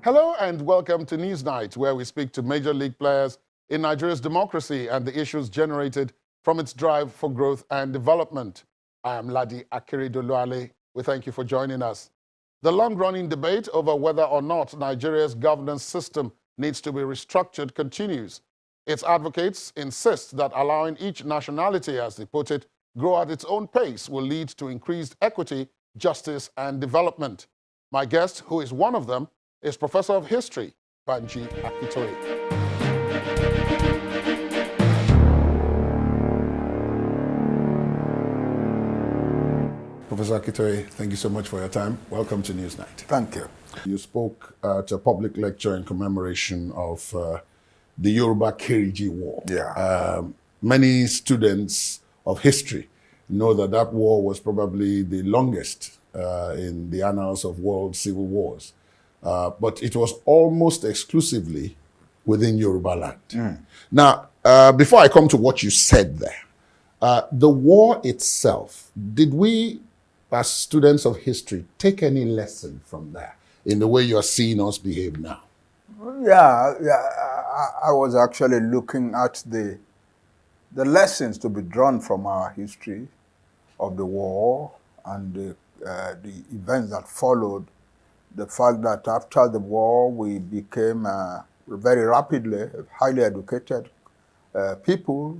Hello and welcome to Newsnight, where we speak to major league players in Nigeria's democracy and the issues generated from its drive for growth and development. I am Ladi Akiridoluale. We thank you for joining us. The long-running debate over whether or not Nigeria's governance system needs to be restructured continues. Its advocates insist that allowing each nationality, as they put it, grow at its own pace will lead to increased equity, justice, and development. My guest, who is one of them, is Professor of History, Banji Akintoye. Professor Akintoye, thank you so much for your time. Welcome to Newsnight. Thank you. You spoke at a public lecture in commemoration of the Yoruba Kiriji War. Yeah. Many students of history know that that war was probably the longest in the annals of world civil wars. But it was almost exclusively within Yoruba land. Now, before I come to what you said there, the war itself, did we, as students of history, take any lesson from there in the way you're seeing us behave now? Yeah, I was actually looking at the lessons to be drawn from our history of the war and the events that followed. The fact that after the war, we became very rapidly highly educated people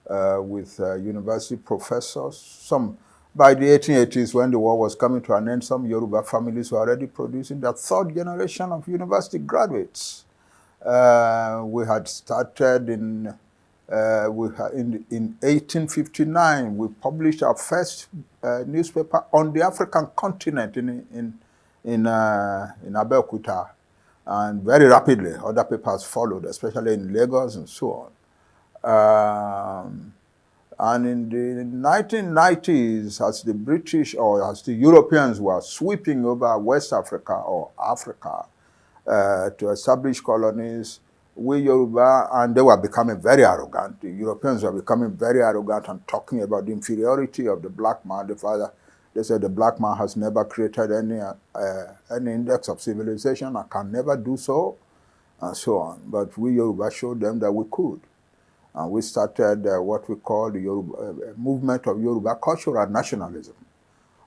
with university professors. Some, by the 1880s, when the war was coming to an end, some Yoruba families were already producing their third generation of university graduates. We had started in 1859. We published our first newspaper on the African continent in Abeokuta, and very rapidly other papers followed, especially in Lagos and so on. And in the 1990s, as the British or as the Europeans were sweeping over West Africa or Africa to establish colonies, we Yoruba, and they were becoming very arrogant. The Europeans were becoming very arrogant and talking about the inferiority of the black man. They said the black man has never created any index of civilization and can never do so, and so on. But we Yoruba showed them that we could. And we started what we call the Yoruba, movement of Yoruba cultural nationalism,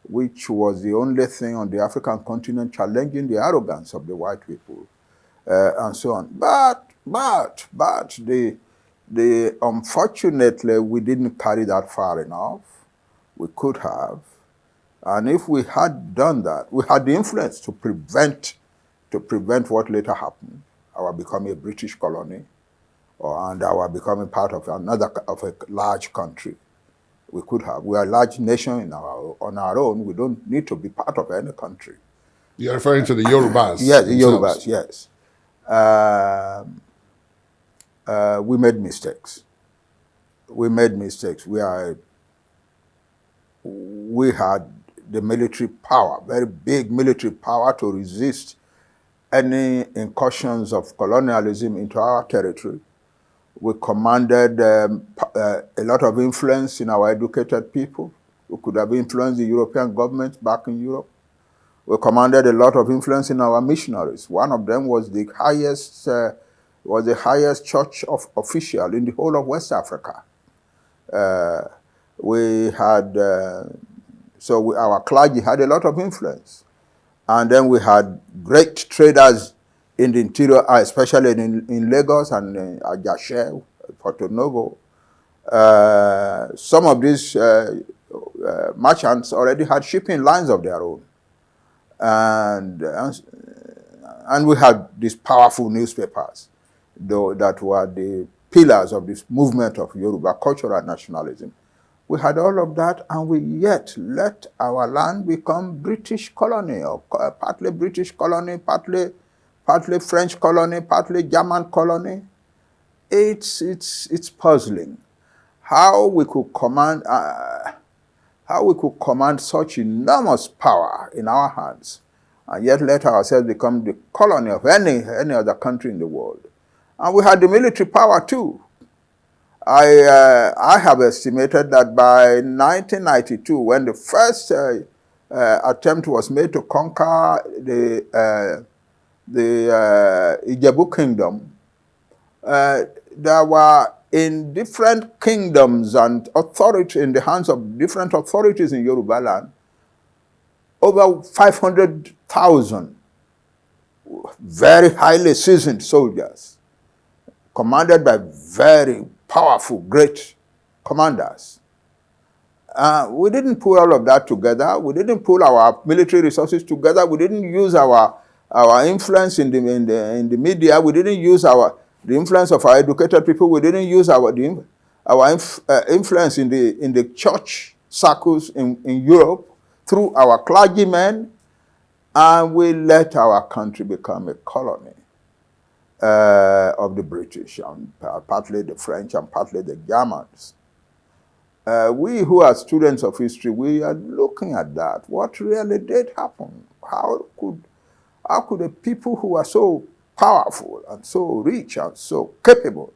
which was the only thing on the African continent challenging the arrogance of the white people, and so on. But unfortunately, we didn't carry that far enough. We could have. And if we had done that, we had the influence to prevent what later happened, our becoming a British colony, and our becoming part of a large country. We could have. We are a large nation on our own. We don't need to be part of any country. You're referring to the Yorubas? Yes, the Yorubas, yes. We made mistakes. We had the military power, very big military power, to resist any incursions of colonialism into our territory. We commanded a lot of influence in our educated people who could have influenced the European government back in Europe. We commanded a lot of influence in our missionaries. One of them was the highest church official in the whole of West Africa. We had our clergy had a lot of influence. And then we had great traders in the interior, especially in Lagos and Ajashe, Porto Novo. Some of these merchants already had shipping lines of their own. And we had these powerful newspapers, though, that were the pillars of this movement of Yoruba cultural nationalism. We had all of that, and we yet let our land become British colony, or partly British colony, partly French colony, partly German colony. It's puzzling how we could command such enormous power in our hands, and yet let ourselves become the colony of any other country in the world. And we had the military power too. I have estimated that by 1992, when the first attempt was made to conquer the Ijebu kingdom, there were in different kingdoms and authority in the hands of different authorities in Yoruba land, over 500,000 very highly seasoned soldiers, commanded by very powerful, great commanders. We didn't pull all of that together. We didn't pull our military resources together. We didn't use our influence in the media. We didn't use the influence of our educated people. We didn't use our influence in the church circles in Europe through our clergymen, and we let our country become a colony of the British, and partly the French and partly the Germans. We who are students of history, we are looking at that. What really did happen? How could the people who are so powerful and so rich and so capable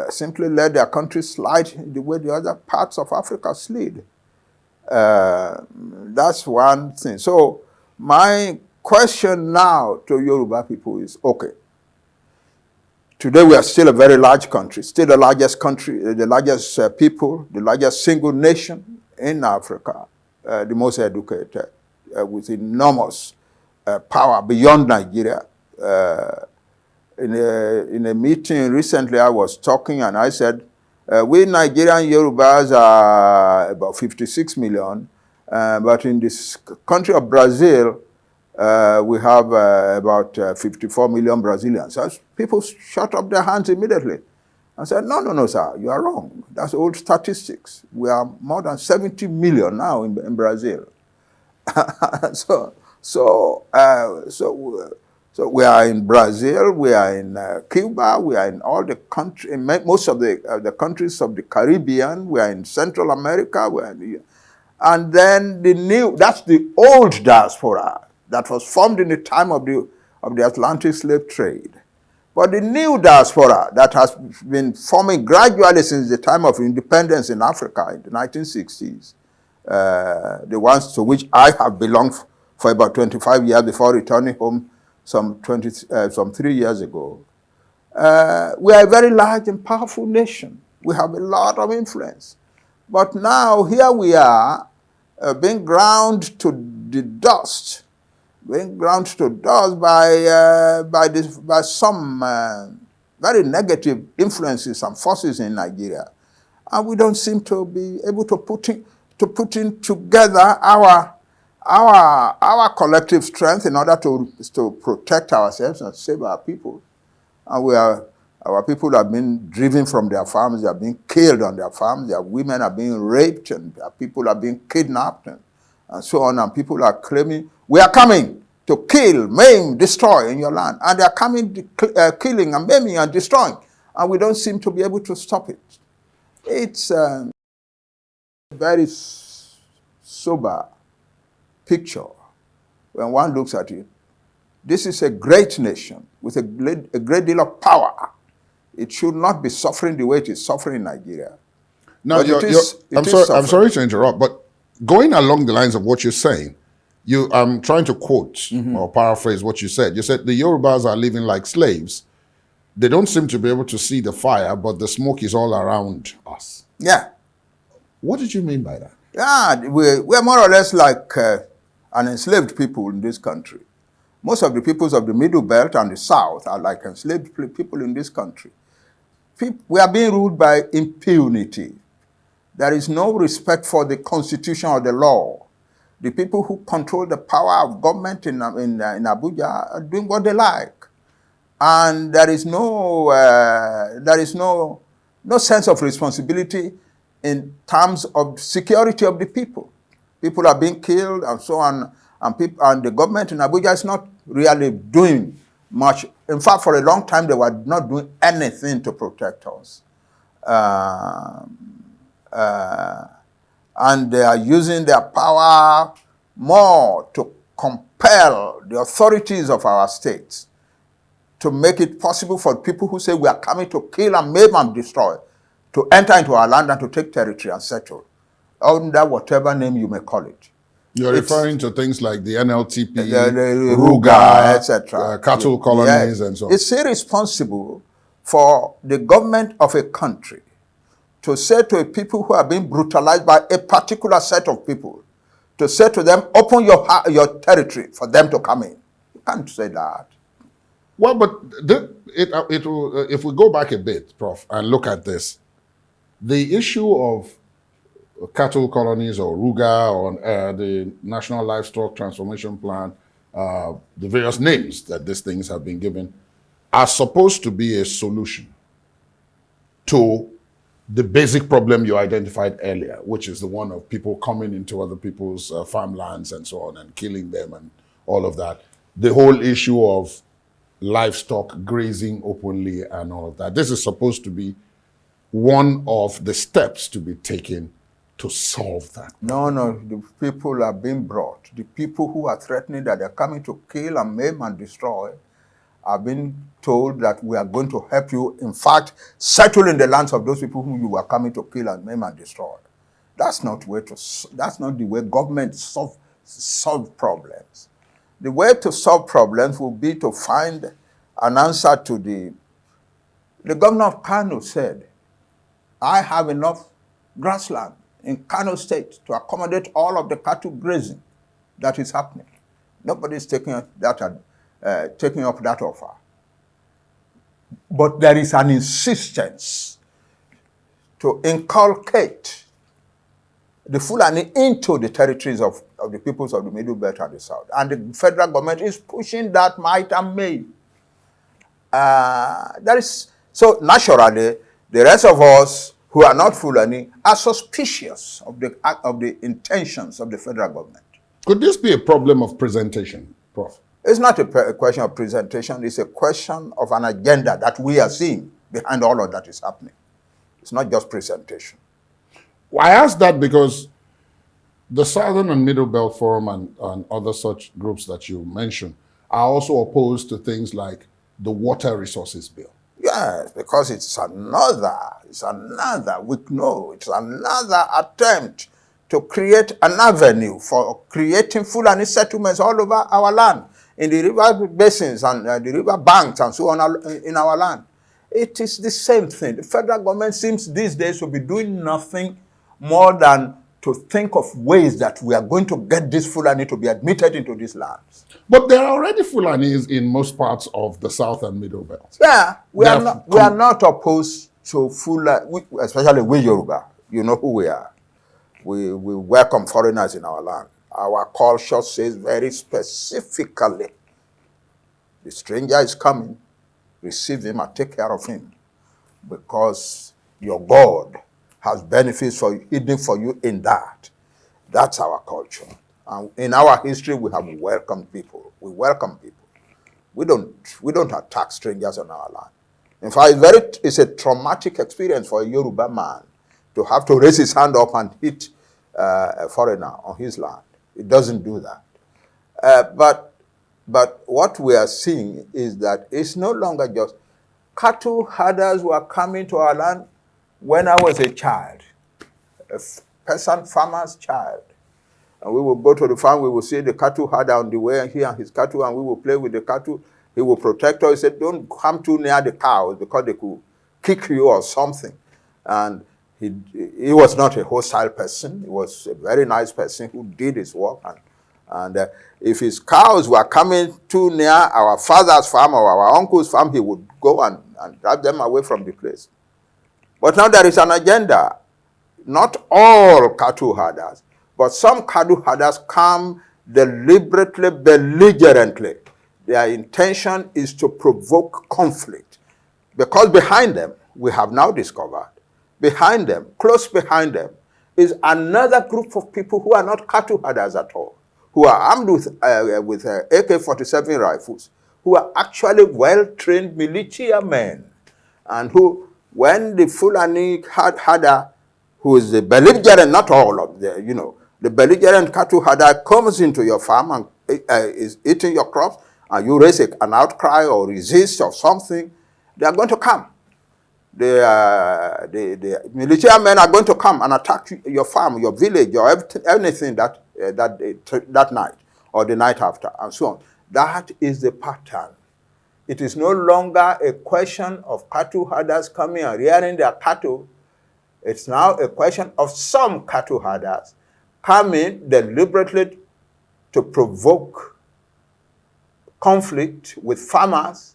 simply let their country slide the way the other parts of Africa slid? That's one thing. So my question now to Yoruba people is, okay, today we are still a very large country, still the largest country, the largest people, the largest single nation in Africa, the most educated, with enormous power beyond Nigeria. In a meeting recently, I was talking and I said, we Nigerian Yorubas are about 56 million, but in this country of Brazil, we have about 54 million Brazilians. So people shut up their hands immediately and said, no, sir, you are wrong. That's old statistics. We are more than 70 million now in Brazil. So we are in Brazil, we are in Cuba, we are in all the countries, in most of the countries of the Caribbean, we are in Central America, and then that's the old diaspora that was formed in the time of the Atlantic slave trade. But the new diaspora that has been forming gradually since the time of independence in Africa in the 1960s, the ones to which I have belonged for about 25 years before returning home some 3 years ago. We are a very large and powerful nation. We have a lot of influence. But now here we are being ground to the dust, by some very negative influences and forces in Nigeria, and we don't seem to be able to put in together our collective strength in order to protect ourselves and save our people. And our people have been driven from their farms, they are being killed on their farms, their women are being raped, and their people are being kidnapped, and so on, and people are claiming, we are coming to kill, maim, destroy in your land. And they are coming, killing and maiming and destroying, and we don't seem to be able to stop it. It's a very sober picture when one looks at it. This is a great nation with a great deal of power. It should not be suffering the way it is suffering in Nigeria. Now, I'm sorry to interrupt, but going along the lines of what you're saying, I'm trying to quote or paraphrase what you said. You said the Yorubas are living like slaves. They don't seem to be able to see the fire, but the smoke is all around us. Yeah. What did you mean by that? Yeah, we're more or less like an enslaved people in this country. Most of the peoples of the Middle Belt and the South are like enslaved people in this country. We are being ruled by impunity. There is no respect for the Constitution or the law. The people who control the power of government in Abuja are doing what they like. And there is no sense of responsibility in terms of security of the people. People are being killed and so on, and the government in Abuja is not really doing much. In fact, for a long time, they were not doing anything to protect us. And they are using their power more to compel the authorities of our states to make it possible for people who say we are coming to kill and maim and destroy to enter into our land and to take territory and settle, under whatever name you may call it. You're referring to things like the NLTP, the Ruga, etc. cattle colonies, and so on. It's irresponsible for the government of a country to say to a people who are being brutalized by a particular set of people, to say to them, open your territory for them to come in. You can't say that. Well, but it will, if we go back a bit, Prof, and look at this, the issue of cattle colonies or Ruga or the National Livestock Transformation Plan, the various names that these things have been given, are supposed to be a solution to the basic problem you identified earlier, which is the one of people coming into other people's farmlands and so on and killing them and all of that. The whole issue of livestock grazing openly and all of that. This is supposed to be one of the steps to be taken to solve that. No, the people are being brought. The people who are threatening that they're coming to kill and maim and destroy are being told that we are going to help you, in fact, settle in the lands of those people whom you are coming to kill and maim and destroy. That's not the way government solve problems. The way to solve problems will be to find an answer to the governor of Kano said, I have enough grassland in Kano State to accommodate all of the cattle grazing that is happening. Nobody's taking up that offer. But there is an insistence to inculcate the Fulani into the territories of the peoples of the Middle Belt and the South. And the federal government is pushing that might and may. So naturally, the rest of us who are not Fulani are suspicious of the intentions of the federal government. Could this be a problem of presentation, Prof? It's not a question of presentation. It's a question of an agenda that we are seeing behind all of that is happening. It's not just presentation. I ask that because the Southern and Middle Belt Forum and other such groups that you mentioned are also opposed to things like the Water Resources Bill. Yes, because it's another attempt to create an avenue for creating Fulani settlements all over our land, in the river basins and the river banks and so on in our land. It is the same thing. The federal government seems these days to be doing nothing more than to think of ways that we are going to get this Fulani to be admitted into these lands. But there are already Fulanis in most parts of the South and Middle Belt. Yeah, we are not opposed to Fulani, especially we Yoruba. You know who we are. We welcome foreigners in our land. Our culture says very specifically, the stranger is coming, receive him and take care of him, because your God has benefits hidden for you in that. That's our culture. And in our history, we have welcomed people. We welcome people. We don't attack strangers on our land. In fact, it's a traumatic experience for a Yoruba man to have to raise his hand up and hit a foreigner on his land. It doesn't do that. But what we are seeing is that it's no longer just cattle herders who are coming to our land. When I was a child, a peasant farmer's child, and we will go to the farm, we will see the cattle herder on the way, he and his cattle, and we will play with the cattle. He will protect us. He said, don't come too near the cows because they could kick you or something. And he was not a hostile person. He was a very nice person who did his work. And if his cows were coming too near our father's farm or our uncle's farm, he would go and drive them away from the place. But now there is an agenda. Not all cattle herders, but some cattle herders come deliberately, belligerently. Their intention is to provoke conflict. Because behind them, we have now discovered, behind them, close behind them, is another group of people who are not cattle herders at all, who are armed with AK-47 rifles, who are actually well-trained militia men, and who, when the Fulani herder, who is the belligerent, not all of the belligerent cattle herder comes into your farm and is eating your crops, and you raise an outcry or resist or something, they are going to come. The militia men are going to come and attack your farm, your village, or anything that that night or the night after, and so on. That is the pattern. It is no longer a question of cattle herders coming and rearing their cattle. It's now a question of some cattle herders coming deliberately to provoke conflict with farmers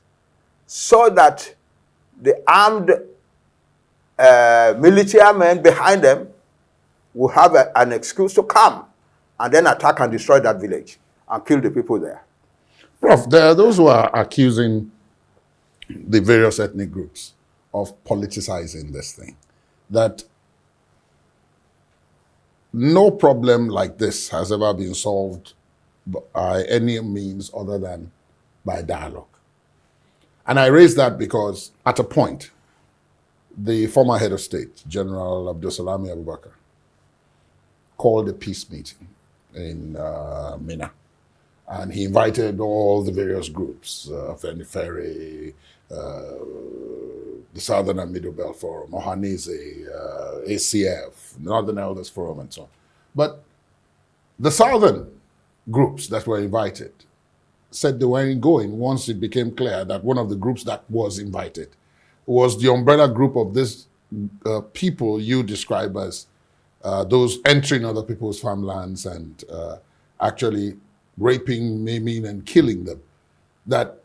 so that the armed military men behind them will have an excuse to come and then attack and destroy that village and kill the people there. Prof, there are those who are accusing the various ethnic groups of politicizing this thing, that no problem like this has ever been solved by any means other than by dialogue. And I raise that because at a point, the former head of state, General Abdulsalami Abubakar, called a peace meeting in Mina. And he invited all the various groups, Fenifere, the Southern and Middle Belt Forum, Ohanize, ACF, Northern Elders Forum, and so on. But the Southern groups that were invited said they weren't going once it became clear that one of the groups that was invited was the umbrella group of this people you describe as those entering other people's farmlands and actually raping, maiming, and killing them, that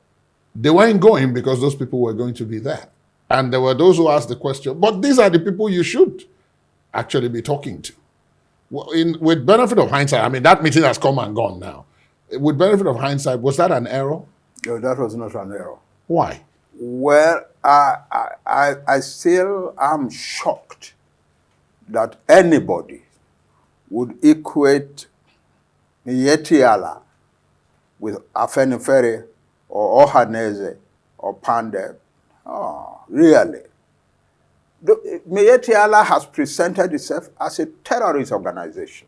they weren't going because those people were going to be there. And there were those who asked the question, but these are the people you should actually be talking to. With benefit of hindsight, I mean, that meeting has come and gone now. With benefit of hindsight, was that an error? No, that was not an error. Why? Well, I still am shocked that anybody would equate Yetiala with Afenifere or Ohaneze or Pandeb. Oh, really? Yetiala has presented itself as a terrorist organization.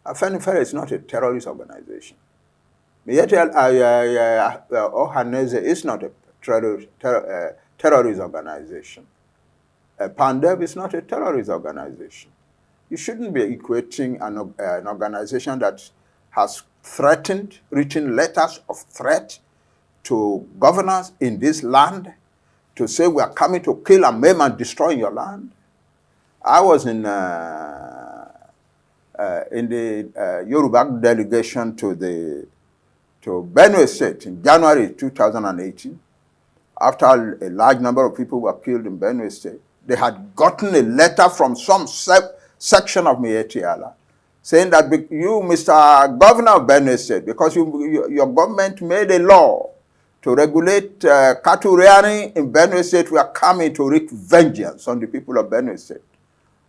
Afenifere is not a terrorist organization. Ohaneze is not a terrorist organization. Pandeb is not a terrorist organization. You shouldn't be equating an organization that has threatened, written letters of threat to governors in this land to say we are coming to kill and maim and destroy your land. I was in the Yoruba delegation to Benue State in January 2018. After a large number of people were killed in Benue State, they had gotten a letter from some section of Mietiala saying that you, Mr. Governor of Benue State, because your government made a law to regulate cattle rearing in Benue State, we are coming to wreak vengeance on the people of Benue State.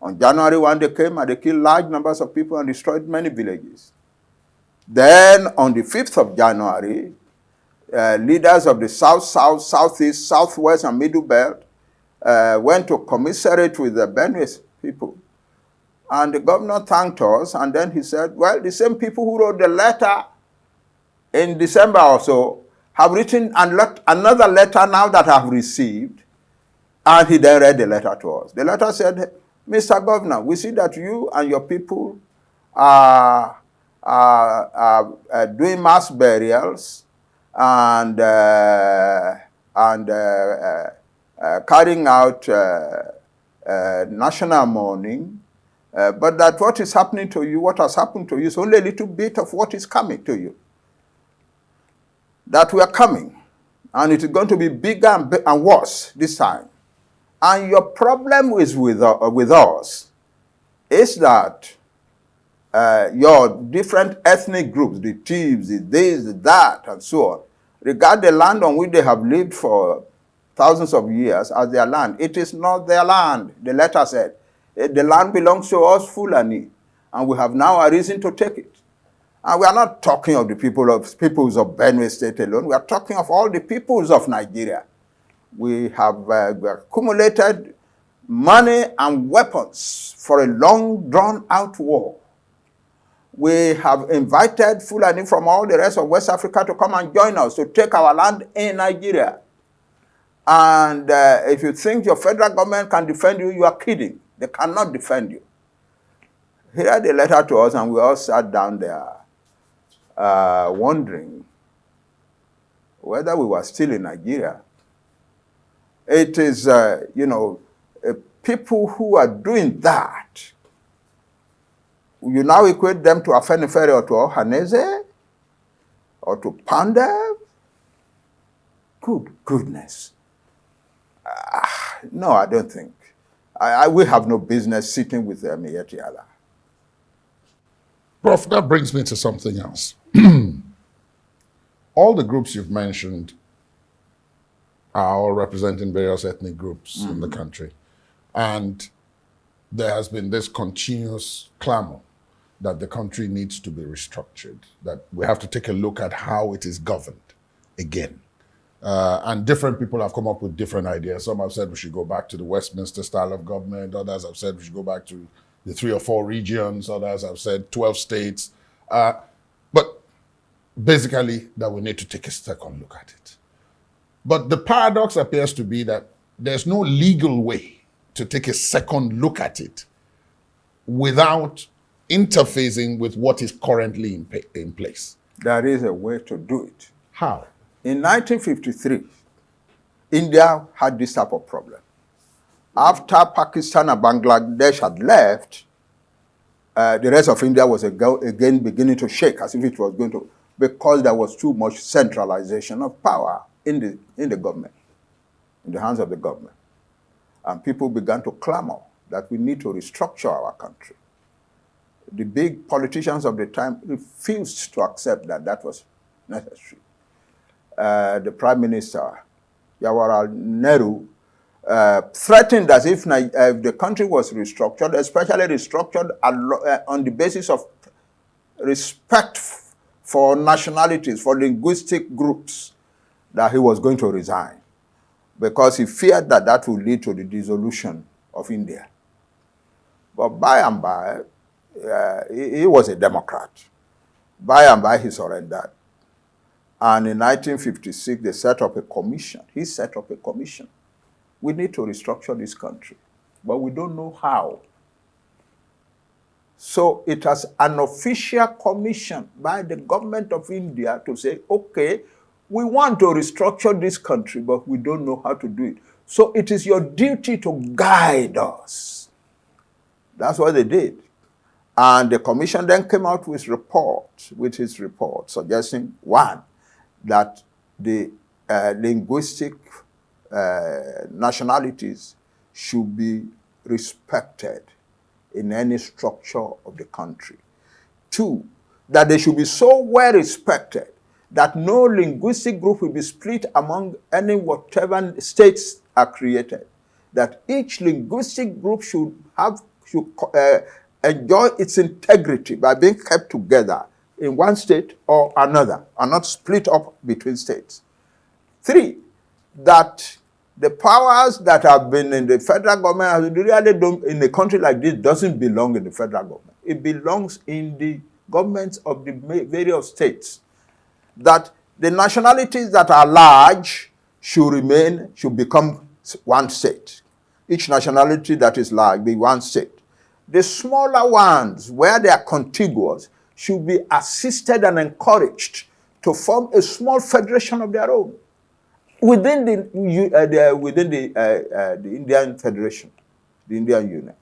On January 1, they came and they killed large numbers of people and destroyed many villages. Then on the 5th of January, leaders of the South, Southeast, Southwest, and Middle Belt went to commiserate with the Benue people. And the governor thanked us, and then he said, well, the same people who wrote the letter in December or so have written another letter now that I have received. And he then read the letter to us. The letter said, Mr. Governor, we see that you and your people are doing mass burials and carrying out national mourning, but that what is happening to you, what has happened to you, is only a little bit of what is coming to you. That we are coming, and it is going to be bigger and worse this time. And your problem is with us is that your different ethnic groups, the thieves, the this, the that, and so on, regard the land on which they have lived for thousands of years as their land. It is not their land, the letter said. The land belongs to us, Fulani, and we have now a reason to take it. And we are not talking of the peoples of Benue State alone. We are talking of all the peoples of Nigeria. We have accumulated money and weapons for a long, drawn-out war. We have invited Fulani from all the rest of West Africa to come and join us to take our land in Nigeria. And if you think your federal government can defend you, you are kidding. They cannot defend you. He read a letter to us, and we all sat down there wondering whether we were still in Nigeria. It is, people who are doing that, you now equate them to Afenifere or to Ohaneze or to Pandev? Good goodness. No, I don't think. We have no business sitting with them yet, Yala. Prof, that brings me to something else. All the groups you've mentioned are all representing various ethnic groups in the country. And there has been this continuous clamor that the country needs to be restructured, that we have to take a look at how it is governed again. And different people have come up with different ideas. Some have said we should go back to the Westminster style of government. Others have said we should go back to the 3 or 4 regions. Others have said 12 states. But basically, that we need to take a second look at it. But the paradox appears to be that there's no legal way to take a second look at it without interfacing with what is currently in place. There is a way to do it. How? In 1953, India had this type of problem. After Pakistan and Bangladesh had left, the rest of India was again beginning to shake as if it was going to, because there was too much centralization of power in the government, in the hands of the government. And people began to clamor that we need to restructure our country. The big politicians of the time refused to accept that that was necessary. The Prime Minister, Jawaharlal Nehru, threatened as if the country was restructured, especially restructured on the basis of respect for nationalities, for linguistic groups, that he was going to resign, because he feared that that would lead to the dissolution of India. But by and by, he was a Democrat. By and by, he surrendered. And in 1956, they set up a commission. He set up a commission. We need to restructure this country, but we don't know how. So it has an official commission by the government of India to say, okay, we want to restructure this country, but we don't know how to do it. So it is your duty to guide us. That's what they did. And the commission then came out with his report, suggesting, one, that the linguistic nationalities should be respected in any structure of the country. Two, that they should be so well respected that no linguistic group will be split among any whatever states are created. That each linguistic group should enjoy its integrity by being kept together in one state or another, and not split up between states. Three, that the powers that have been in the federal government really don't, in a country like this, doesn't belong in the federal government. It belongs in the governments of the various states. That the nationalities that are large should become one state. Each nationality that is large be one state. The smaller ones, where they are contiguous, should be assisted and encouraged to form a small federation of their own within the Indian Federation, the Indian Union.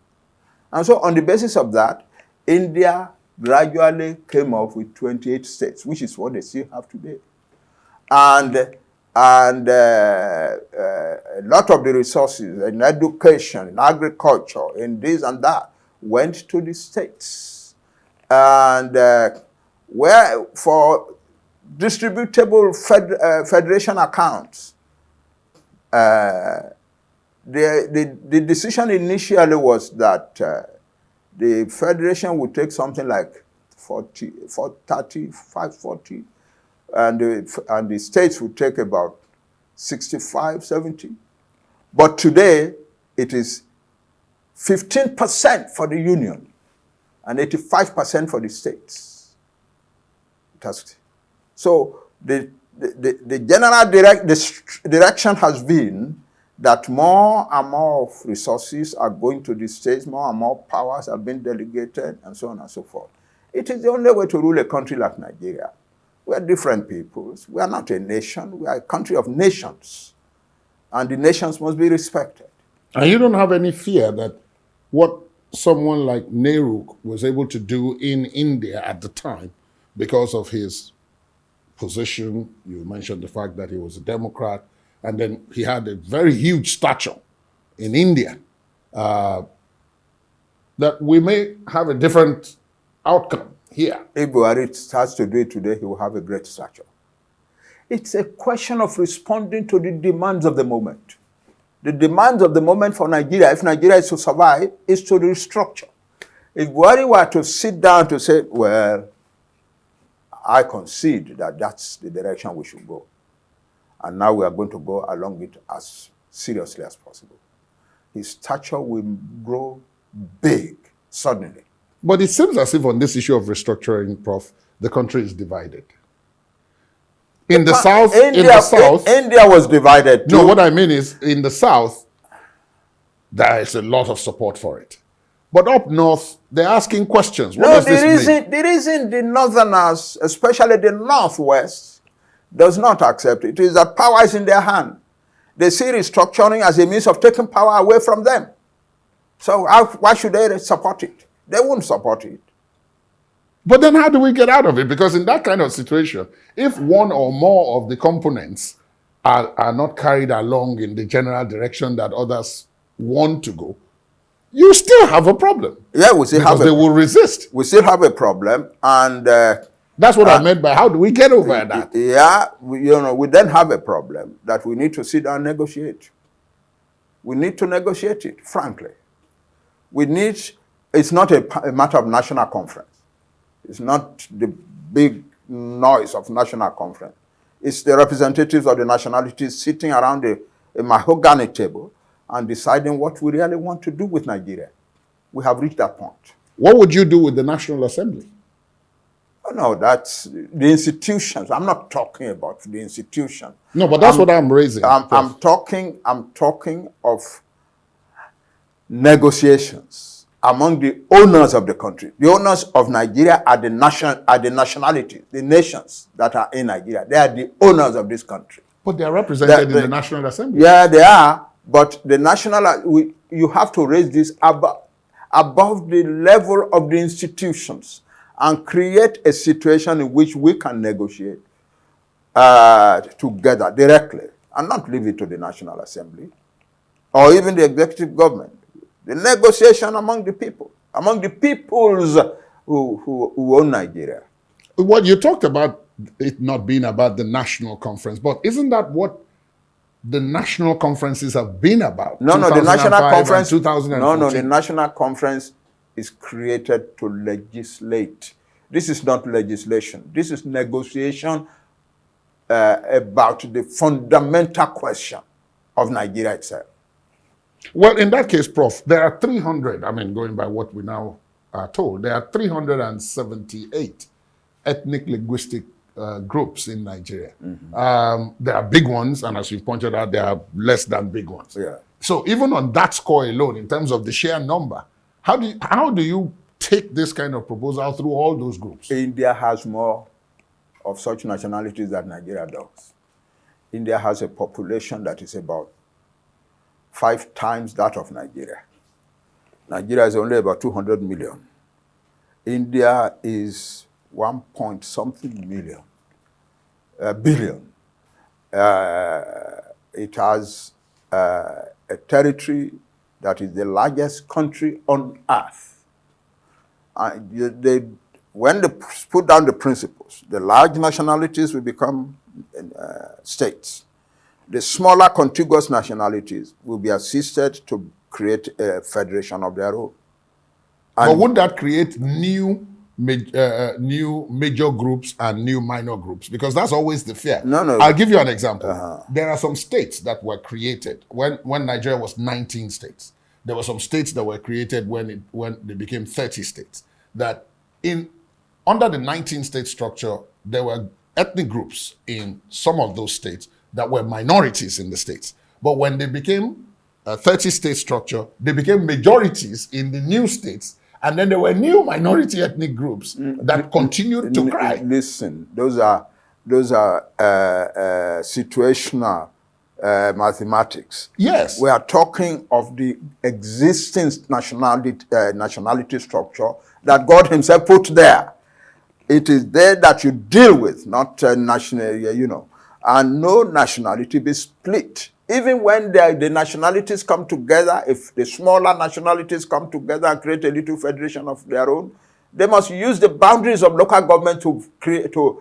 And so on the basis of that, India gradually came up with 28 states, which is what they still have today. And a lot of the resources in education, in agriculture, in this and that, went to the states. And where for distributable federation accounts, the decision initially was that the federation would take something like 40, and the states would take about 65, 70. But today, it is 15% for the union and 85% for the states. So the general direction has been that more and more of resources are going to the states, more and more powers are being delegated, and so on and so forth. It is the only way to rule a country like Nigeria. We are different peoples. We are not a nation. We are a country of nations. And the nations must be respected. And you don't have any fear that what someone like Nehru was able to do in India at the time, because of his position, you mentioned the fact that he was a Democrat, and then he had a very huge stature in India, that we may have a different outcome here. If Buhari starts to do it today, he will have a great stature. It's a question of responding to the demands of the moment. The demands of the moment for Nigeria, if Nigeria is to survive, is to restructure. If Buhari were to sit down to say, well, I concede that that's the direction we should go, and now we are going to go along it as seriously as possible, his stature will grow big suddenly. But it seems as if on this issue of restructuring, Prof, the country is divided. In the South, India was divided too. No, what I mean is, in the South, there is a lot of support for it. But up north, they're asking questions. What does this mean? The reason the Northerners, especially the Northwest, does not accept it is that power is in their hand. They see restructuring as a means of taking power away from them. So why should they support it? They won't support it. But then how do we get out of it? Because in that kind of situation, if one or more of the components are not carried along in the general direction that others want to go, you still have a problem. Yeah, we still have because they will resist. We still have a problem, and that's what I meant by how do we get over that? Yeah, we then have a problem that we need to sit down and negotiate. We need to negotiate it, frankly. It's not a matter of national conference. It's not the big noise of national conference. It's the representatives of the nationalities sitting around a mahogany table and deciding what we really want to do with Nigeria. We have reached that point. What would you do with the National Assembly? Oh, no, that's the institutions. I'm not talking about the institution. No, but that's what I'm raising. I'm talking of negotiations among the owners of the country. The owners of Nigeria are the nationalities, the nations that are in Nigeria. They are the owners of this country. But they are represented in the National Assembly. Yeah, they are. But the you have to raise this above the level of the institutions and create a situation in which we can negotiate together directly and not leave it to the National Assembly or even the executive government. The negotiation among the people, among the peoples who own Nigeria. Well, you talked about it not being about the national conference, but isn't that what the national conferences have been about? No, the national conference. 2014. No, the national conference is created to legislate. This is not legislation. This is negotiation about the fundamental question of Nigeria itself. Well, in that case, Prof, there are 300, going by what we now are told, there are 378 ethnic linguistic groups in Nigeria. Mm-hmm. There are big ones, and as you pointed out, there are less than big ones. Yeah. So even on that score alone, in terms of the sheer number, how do you take this kind of proposal through all those groups? India has more of such nationalities than Nigeria does. India has a population that is about 5 times that of Nigeria. Nigeria is only about 200 million. India is 1-point-something billion. It has a territory that is the largest country on earth. When they put down the principles, the large nationalities will become states. The smaller contiguous nationalities will be assisted to create a federation of their own. But would that create new major groups and new minor groups? Because that's always the fear. No. I'll give you an example. There are some states that were created when Nigeria was 19 states. There were some states that were created when they became 30 states. That under the 19-state structure, there were ethnic groups in some of those states that were minorities in the states. But when they became a 30-state structure, they became majorities in the new states, and then there were new minority ethnic groups that continued to cry. Listen, those are situational mathematics. Yes. We are talking of the existing nationality structure that God himself put there. It is there that you deal with, not national, and no nationality be split. Even when the nationalities come together, if the smaller nationalities come together and create a little federation of their own, they must use the boundaries of local government to create, to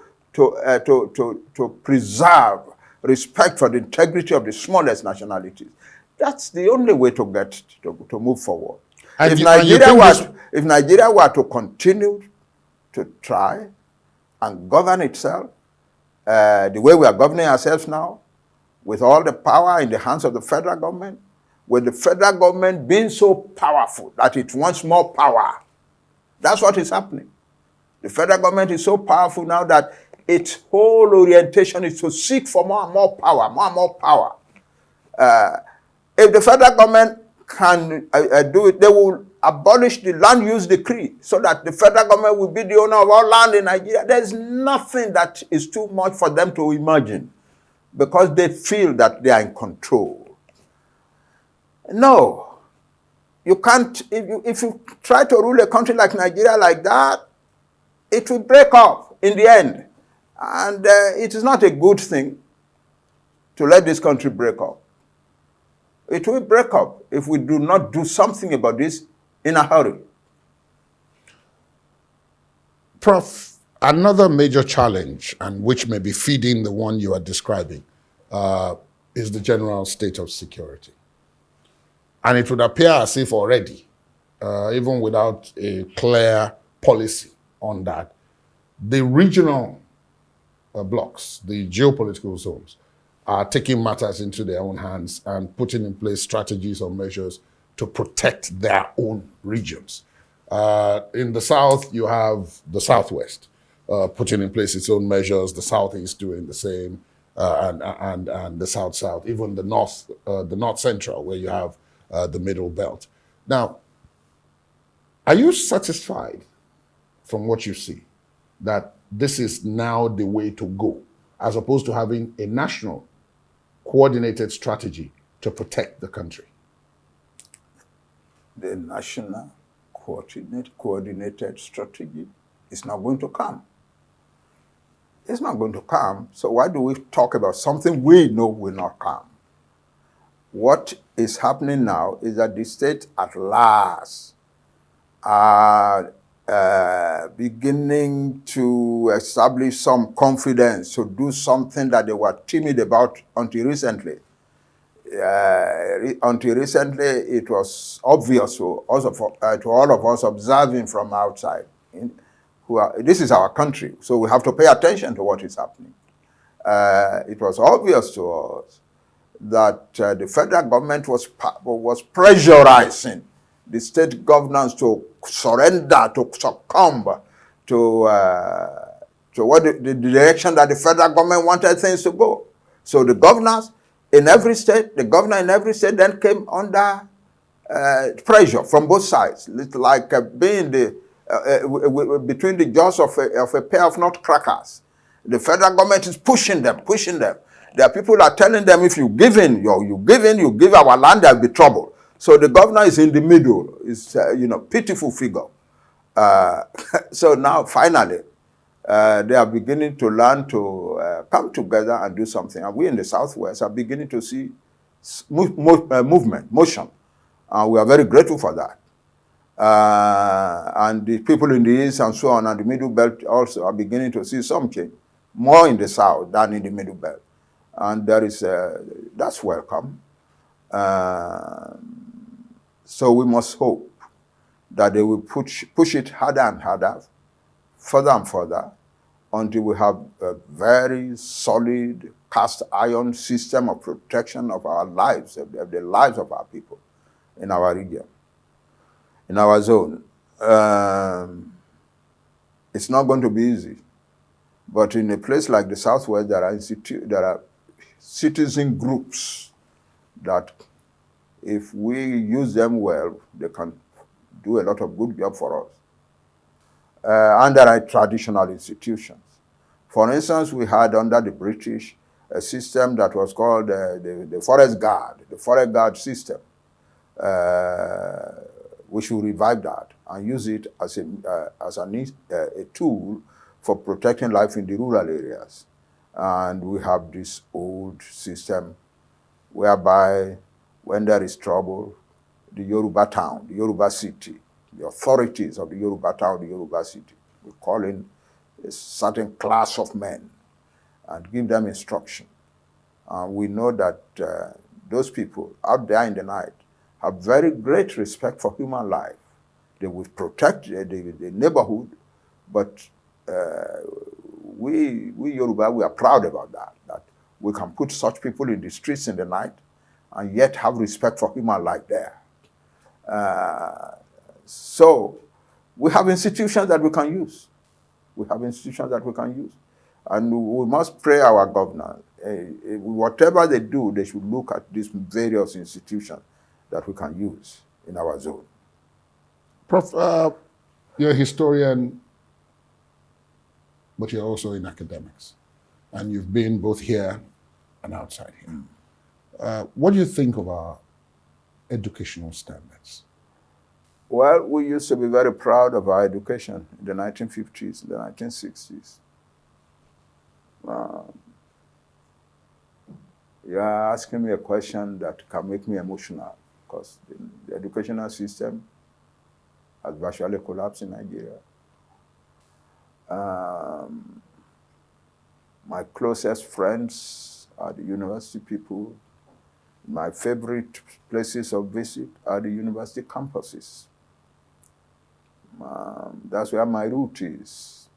preserve respect for the integrity of the smallest nationalities. That's the only way to get to move forward. And If Nigeria were to continue to try and govern itself the way we are governing ourselves now, with all the power in the hands of the federal government, with the federal government being so powerful that it wants more power. That's what is happening. The federal government is so powerful now that its whole orientation is to seek for more and more power, more and more power. If the federal government can do it, they will abolish the land use decree so that the federal government will be the owner of all land in Nigeria. There's nothing that is too much for them to imagine because they feel that they are in control. No, you can't. If you try to rule a country like Nigeria like that, it will break up in the end. And it is not a good thing to let this country break up. It will break up if we do not do something about this in a hurry. Prof, another major challenge, and which may be feeding the one you are describing, is the general state of security. And it would appear as if already, even without a clear policy on that, the regional blocks, the geopolitical zones, are taking matters into their own hands and putting in place strategies or measures to protect their own regions. In the South, you have the Southwest putting in place its own measures, the Southeast doing the same, and the South-South, even the North Central, where you have the Middle Belt. Now, are you satisfied from what you see that this is now the way to go, as opposed to having a national coordinated strategy to protect the country? The national coordinated strategy is not going to come. It's not going to come. So why do we talk about something we know will not come? What is happening now is that the state at last are beginning to establish some confidence to do something that they were timid about until recently. Until recently, it was obvious to all of us observing from outside. This is our country, so we have to pay attention to what is happening. It was obvious to us that the federal government was pressurizing the state governors to surrender, to succumb to what the direction that the federal government wanted things to go. So the governors in every state, the governor in every state then came under pressure from both sides. It's like being between the jaws of a pair of nutcrackers. The federal government is pushing them. There are people that are telling them, if you give in, you give our land, there'll be trouble. So the governor is in the middle. It's pitiful figure. So now finally, they are beginning to learn to come together and do something. And we in the Southwest are beginning to see motion. And we are very grateful for that. And the people in the East and so on, and the Middle Belt also are beginning to see some change, more in the South than in the Middle Belt. And that's welcome. So we must hope that they will push it harder and harder, further and further, until we have a very solid cast iron system of protection of our lives, of the lives of our people in our region, in our zone. It's not going to be easy. But in a place like the Southwest, there are citizen groups that if we use them well, they can do a lot of good job for us. And there are traditional institutions. For instance, we had under the British a system that was called the Forest Guard, the Forest Guard system. We should revive that and use it as a tool for protecting life in the rural areas. And we have this old system whereby when there is trouble, the Yoruba town, the Yoruba city, the authorities of the Yoruba town, the Yoruba city, we call in a certain class of men and give them instruction. We know that those people out there in the night have very great respect for human life. They will protect the neighborhood, but we Yoruba, we are proud about that we can put such people in the streets in the night and yet have respect for human life there. So we have institutions that we can use. We have institutions that we can use. And we must pray our governors. Whatever they do, they should look at these various institutions that we can use in our zone. Prof, you're a historian, but you're also in academics. And you've been both here and outside here. What do you think of our educational standards? Well, we used to be very proud of our education in the 1950s, the 1960s. You're asking me a question that can make me emotional because the educational system has virtually collapsed in Nigeria. My closest friends are the university people. My favorite places of visit are the university campuses. That's where my root is.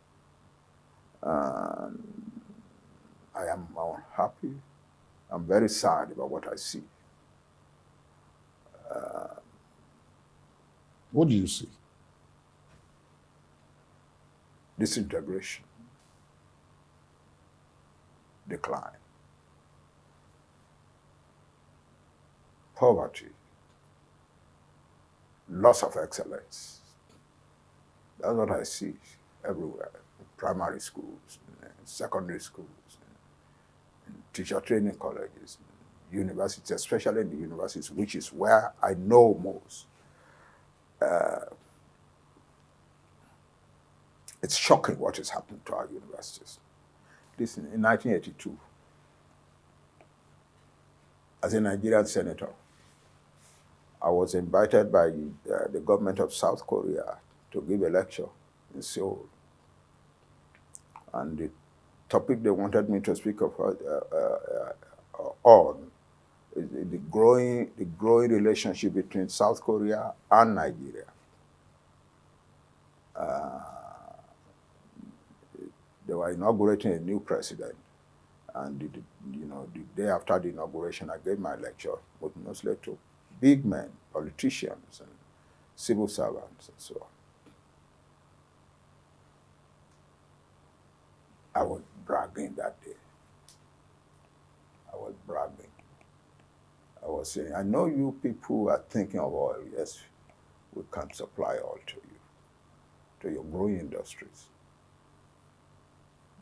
I am unhappy. I'm very sad about what I see. What do you see? Disintegration, decline, poverty, loss of excellence. That's what I see everywhere, in primary schools, in secondary schools, in teacher training colleges, in universities, especially in the universities, which is where I know most. It's shocking what is happening to our universities. This in 1982, as a Nigerian senator, I was invited by the government of South Korea to give a lecture in Seoul. And the topic they wanted me to speak on is the growing relationship between South Korea and Nigeria. They were inaugurating a new president, and the day after the inauguration, I gave my lecture, but mostly to big men, politicians, and civil servants, and so on. I was bragging that day. I was bragging. I was saying, I know you people are thinking of oil. Yes, we can supply oil to you, to your growing industries.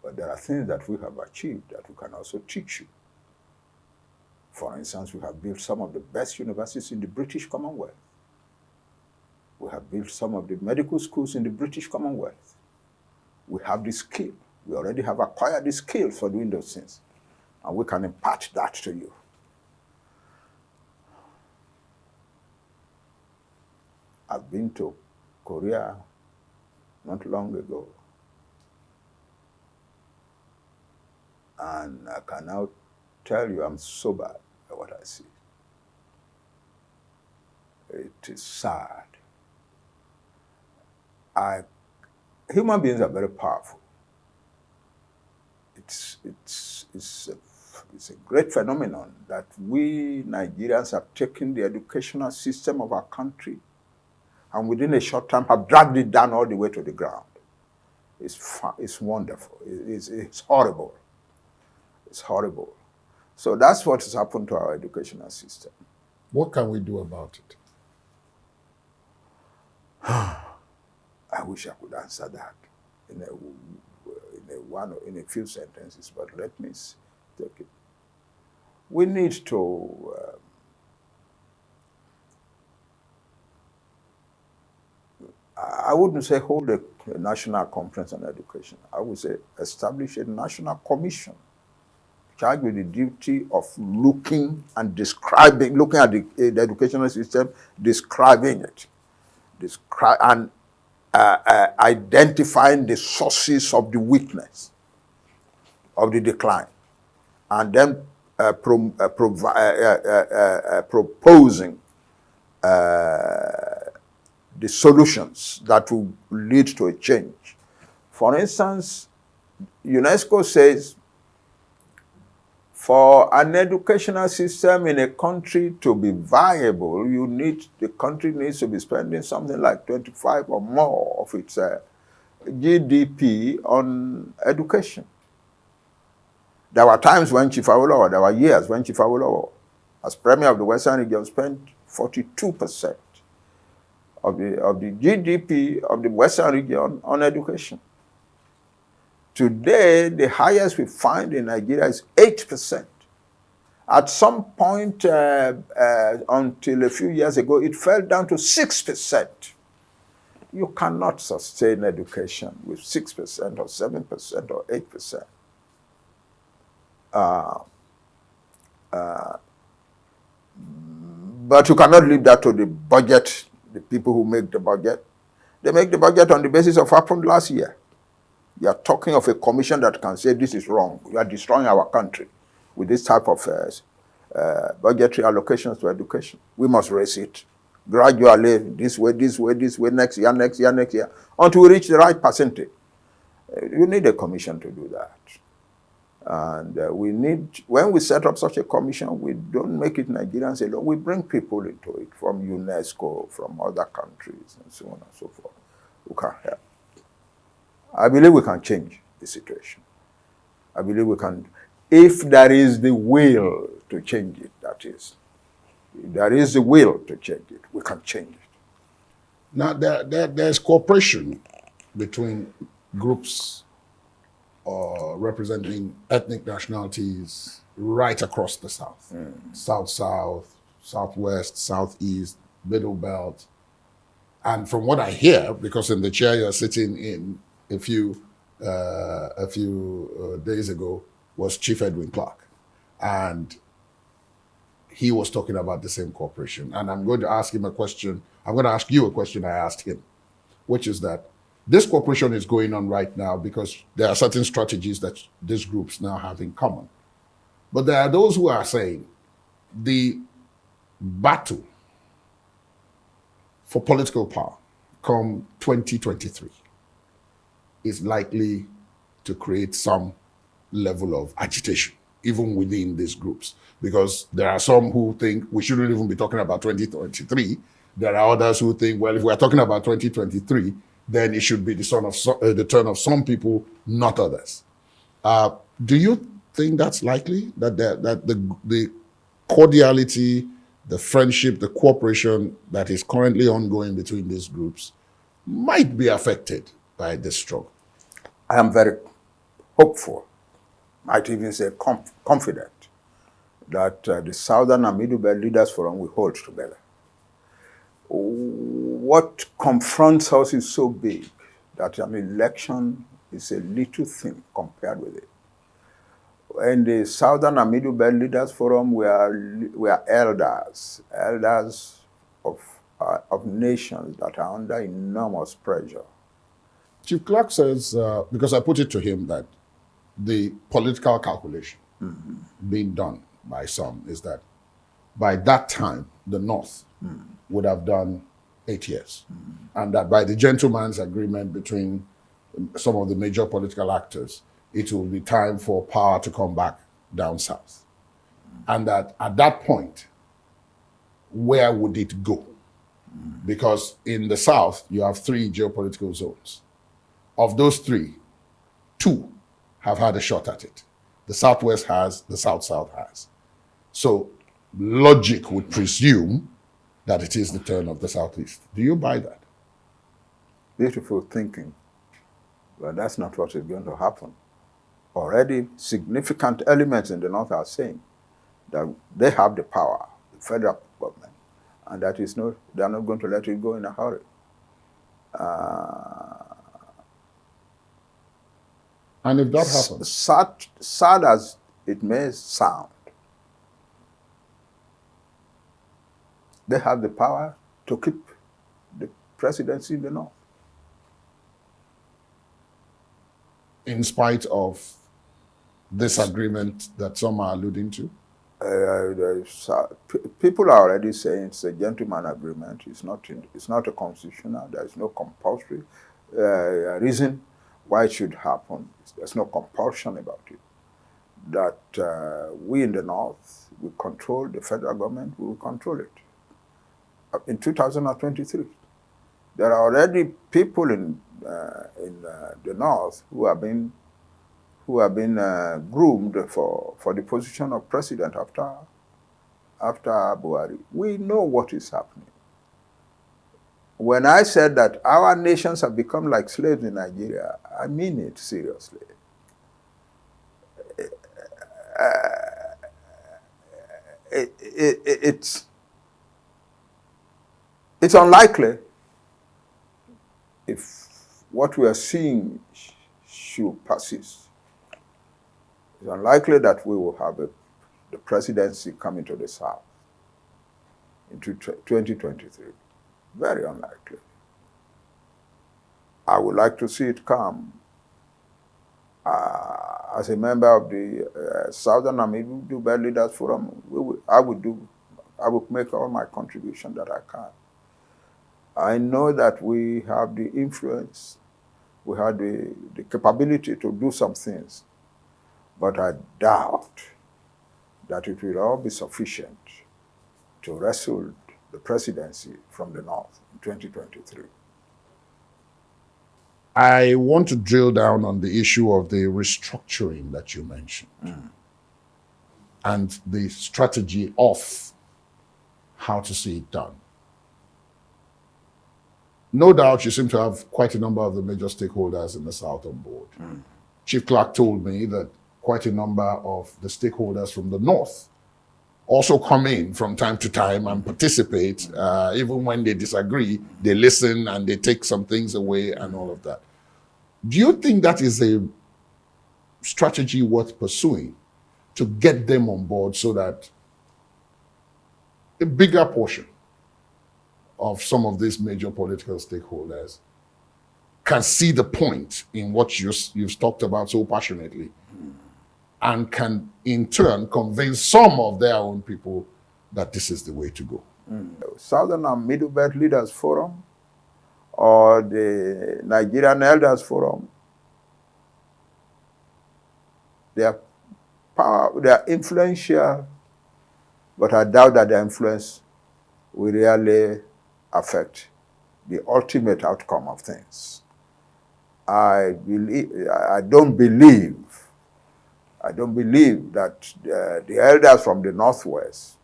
But there are things that we have achieved that we can also teach you. For instance, we have built some of the best universities in the British Commonwealth. We have built some of the medical schools in the British Commonwealth. We have the skill. We already have acquired the skill for doing those things. And we can impart that to you. I've been to Korea not long ago. And I can now tell you I'm sobered by what I see. It is sad. Human beings are very powerful. It's a great phenomenon that we Nigerians have taken the educational system of our country and within a short time have dragged it down all the way to the ground. It's wonderful. It's horrible. It's horrible. So that's what has happened to our educational system. What can we do about it? I wish I could answer that in a few sentences, but let me take it. We need to I wouldn't say hold a national conference on education. I would say establish a national commission charged with the duty of looking at the educational system, describing it, and identifying the sources of the weakness, of the decline, and then proposing the solutions that will lead to a change. For instance, UNESCO says for an educational system in a country to be viable, the country needs to be spending something like 25 or more of its GDP on education. There were times when there were years when Chief Awolowo, as Premier of the Western region, spent 42% of the GDP of the Western region on education. Today, the highest we find in Nigeria is 8%. At some point, until a few years ago, it fell down to 6%. You cannot sustain education with 6% or 7% or 8%. But you cannot leave that to the budget, the people who make the budget. They make the budget on the basis of what happened last year. You are talking of a commission that can say this is wrong. You are destroying our country with this type of budgetary allocations to education. We must raise it gradually, this way, next year, until we reach the right percentage. You need a commission to do that. And when we set up such a commission, we don't make it Nigerians alone. We bring people into it from UNESCO, from other countries, and so on and so forth, who can help. I believe we can change the situation. I believe we can, if there is the will to change it, that is. If there is the will to change it, we can change it. Now, there's cooperation between groups representing ethnic nationalities right across the South. South-South, Southwest, Southeast, Middle Belt. And from what I hear, because in the chair you're sitting in a few days ago was Chief Edwin Clark. And he was talking about the same cooperation. And I'm going to ask him a question. I'm going to ask you a question I asked him, which is that this cooperation is going on right now because there are certain strategies that these groups now have in common. But there are those who are saying the battle for political power come 2023 is likely to create some level of agitation, even within these groups. Because there are some who think we shouldn't even be talking about 2023. There are others who think, well, if we're talking about 2023, then it should be the turn of some people, not others. Do you think that's likely? That the cordiality, the friendship, the cooperation that is currently ongoing between these groups might be affected by this struggle? I am very hopeful, might even say confident, that the Southern and Middle Belt Leaders Forum will hold together. What confronts us is so big that an election is a little thing compared with it. In the Southern and Middle Belt Leaders Forum, we are elders of nations that are under enormous pressure. Chief Clark says, because I put it to him that the political calculation being done by some is that by that time, the North would have done 8 years. And that by the gentleman's agreement between some of the major political actors, it will be time for power to come back down south. And that at that point, where would it go? Because in the South, you have 3 geopolitical zones. Of those 3, 2 have had a shot at it. the Southwest has, the South-South has. So logic would presume that it is the turn of the Southeast. Do you buy that? Beautiful thinking, but that's not what is going to happen. Already significant elements in the North are saying that they have the power, the federal government, and that is not, they are not going to let it go in a hurry. And if that happens, Sad as it may sound, they have the power to keep the presidency in the North. in spite of this agreement that some are alluding to? People are already saying it's a gentleman agreement. It's not a constitutional. There is no compulsory reason why it should happen. There's no compulsion about it. That we in the North will control the federal government. We will control it. In 2023, there are already people in the North who have been groomed for the position of president after Buhari. We know what is happening. When I said that our nations have become like slaves in Nigeria, I mean it seriously. It's unlikely if what we are seeing should persist. It's unlikely that we will have the presidency coming to the South into 2023. Very unlikely. I would like to see it come. As a member of the Southern and Middle Belt Leaders Forum, I would make all my contribution that I can. I know that we have the influence, we have the capability to do some things, but I doubt that it will all be sufficient to wrestle the presidency from the North in 2023. I want to drill down on the issue of the restructuring that you mentioned and the strategy of how to see it done. No doubt you seem to have quite a number of the major stakeholders in the South on board. Chief Clerk told me that quite a number of the stakeholders from the North also come in from time to time and participate. Even when they disagree, they listen and they take some things away and all of that. Do you think that is a strategy worth pursuing to get them on board so that a bigger portion of some of these major political stakeholders can see the point in what you've talked about so passionately and can in turn convince some of their own people that this is the way to go? Southern and Middle Belt Leaders Forum or the Nigerian Elders Forum, they are influential, but I doubt that their influence will really affect the ultimate outcome of things. I don't believe that the elders from the Northwest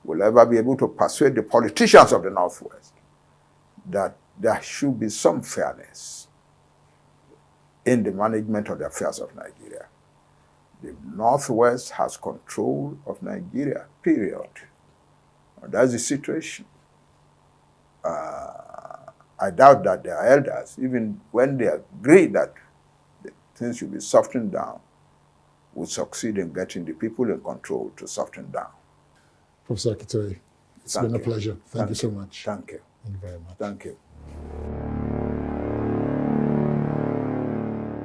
will ever be able to persuade the politicians of the Northwest that there should be some fairness in the management of the affairs of Nigeria. The Northwest has control of Nigeria, period. And that's the situation. I doubt that their elders, even when they agree that things should be softened down, will succeed in getting the people in control to soften down. Professor Akintoye, it's been a pleasure. Thank you so much. Thank you. Thank you very much. Thank you.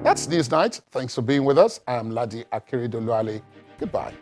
That's Newsnight. Thanks for being with us. I'm Ladi Akiridoluale. Goodbye.